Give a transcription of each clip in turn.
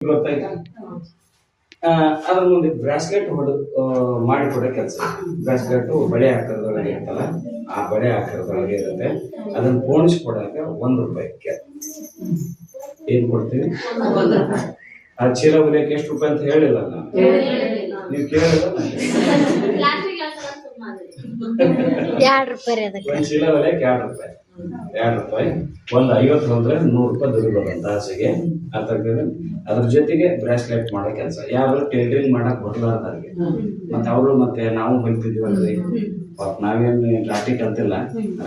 ಗೊತ್ತಾಯ್ತಾ? ಅದ್ರ ಮುಂದೆ ಬ್ರಾಸ್ಲೆಟ್ ಮಾಡಿಕೊಡೋ ಕೆಲಸ. ಬ್ರಾಸ್ಲೆಟ್ ಬಳೆ ಆಕಾರದೊಳಗೆ ಇರ್ತಲ್ಲ, ಆ ಬಳೆ ಆಕಾರದೊಳಗೆ ಇರುತ್ತೆ. ಅದನ್ನ ಪೋಣಿಸ್ಕೊಡಾಕ ₹1 ಏನ್ ಕೊಡ್ತೀವಿ? ಆ ಚೀಲ ಹೊಲಿಯಕ್ಕೆ ಎಷ್ಟು ರೂಪಾಯಿ ಅಂತ ಹೇಳಿಲ್ಲ ನಾನು, ನೀವು ಕೇಳಿಲ್ಲ. ಒಂದ್ ಚೀಲ ಹೊಲಿಯಕ್ಕೆ ₹2. ಒಂದು 50 ಬಂದ್ರೆ ₹100 ದುಡಿಬೋದಂತ ಆಸೆಗೆ. ಅದ್ರ ಜೊತೆಗೆ ಬ್ರಾಸ್ಲೆಟ್ ಮಾಡೋ ಕೆಲಸ. ಯಾರು ಟೈಲರಿಂಗ್ ಮಾಡಕ್ ಬರ್ಲಾರ್ದಾರಿಗೆ ಮತ್ತೆ ಅವರು ಮತ್ತೆ ನಾವು ಹೊಲಿತಿದ್ವಲ್ರಿ, ನಾವೇನು ರಾಟಿ ಕಲ್ತಿಲ್ಲ,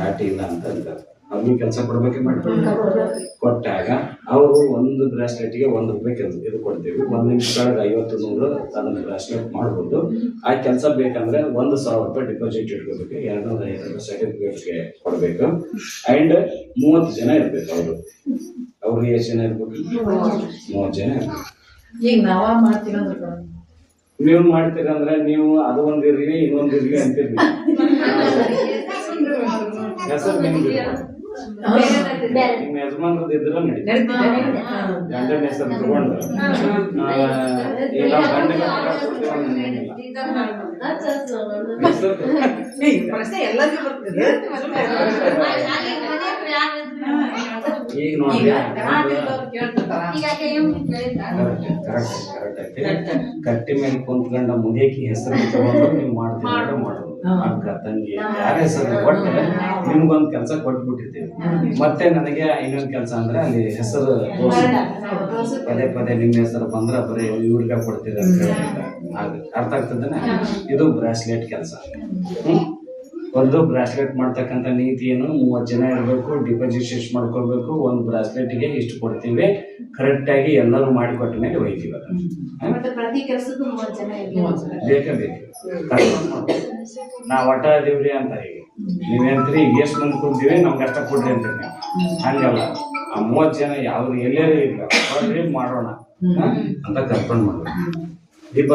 ರಾಟಿ ಇಲ್ಲ ಅಂತ ಅಂತಾರೆ. ಅವ್ರಿಗೆ ಕೆಲಸ ಕೊಡ್ಬೇಕೆ ಮಾಡ್ತಾರೆ. ಕೊಟ್ಟಾಗ ಅವರು ಒಂದು ಬ್ರಾಸ್ಲೆಟ್ಗೆ ₹1 ಕೆಲಸ ಇದು ಕೊಡ್ತೀವಿ. 1 ನಿಮಿಷದೊಳಗೆ 50-100 ಅದನ್ನ ಬ್ರಾಸ್ಲೆಟ್ ಮಾಡ್ಬೋದು. ಆ ಕೆಲಸ ಬೇಕಂದ್ರೆ ₹1,000 ಡಿಪಾಸಿಟ್ ಇಟ್ಕೋಬೇಕು. 250 ಸರ್ಟಿಫಿಕೇಟ್ಗೆ ಕೊಡ್ಬೇಕು. ಅಂಡ್ 30 ಜನ ಇರ್ಬೇಕು. ಅವ್ರಿಗೆ ಎಷ್ಟು ಜನ ಇರ್ಬೇಕು? 30 ಜನ ಇರ್ಬೇಕು. ಈಗ ನಾವ ಮಾಡ್ತೀವಿ, ನೀವು ಮಾಡ್ತೀರಂದ್ರೆ ನೀವು ಅದು ಒಂದಿರ್ಲಿ ಇನ್ನೊಂದಿರ್ಲಿ ಅಂತಿರ್ಲಿ. ಹೆಸರು ನಿಮ್ಮ ಯಜಮಾನ್ರದ್ದು ಇದ್ರ ಗಂಡನ ಹೆಸರು ತಗೊಂಡು ಈಗ ನೋಡಿ ಕಟ್ಟಿ ಮೇಲೆ ಕುಂತ್ಕೊಂಡ ಮುದೇಕಿ ಹೆಸರು ತಗೊಂಡು ನೀವು ಮಾಡ್ತೀವಿ ಮಾಡೋದು. ಅಕ್ಕ ತಂಗಿ ಯಾರ ಹೆಸರು ಕೊಟ್ಟು ನಿಮ್ಗೊಂದು ಕೆಲಸ ಕೊಟ್ಬಿಟ್ಟಿರ್ತೀವಿ. ಮತ್ತೆ ನನಗೆ ಇನ್ನೊಂದು ಕೆಲಸ ಅಂದ್ರೆ ಅಲ್ಲಿ ಹೆಸರು ಪದೇ ಪದೇ ನಿಮ್ಮ ಹೆಸರು ಬಂದ್ರೆ ಬರೀ ಇವ್ರಿಗೆ ಕೊಡ್ತೀರ ಅಂತ ಅರ್ಥ ಆಗ್ತದನ. ಇದು ಬ್ರಾಸ್ಲೆಟ್ ಕೆಲಸ. ಒಂದು ಬ್ರಾಸ್ಲೆಟ್ ಮಾಡ್ತಕ್ಕಂಥ ನೀತಿ ಏನು? 30 ಜನ ಇರಬೇಕು, ಡಿಪಾಸಿಟ್ ಎಷ್ಟು ಮಾಡ್ಕೊಳ್ಬೇಕು, ಒಂದು ಬ್ರಾಸ್ಲೆಟ್ಗೆ ಇಷ್ಟು ಕೊಡ್ತೀವಿ, ಕರೆಕ್ಟ್ ಆಗಿ ಎಲ್ಲರೂ ಮಾಡಿಕೊಟ್ಟ ಮೇಲೆ ಒಯ್ತೀವಿ. ಬೇಕೇ ಬೇಕು. ನಾವ್ ಒಟ್ಟ ಅದೀವ್ರಿ ಅಂತ ಈಗ ನೀವೇನ್ರಿ ಎಷ್ಟು ಮಂದಿ ಕೊಡ್ತೀವಿ ನಮ್ಗೆ ಅಷ್ಟ ಕೊಡ್ರಿ ಅಂತೀರಿ. ಹಂಗಲ್ಲ, ಆ 30 ಜನ ಯಾವ್ದು ಎಲ್ಲೇ ಇಲ್ಲ ಮಾಡೋಣ ಅಂತ ಕರ್ಕೊಂಡು ಮಾಡೋಣ. ದೀಪ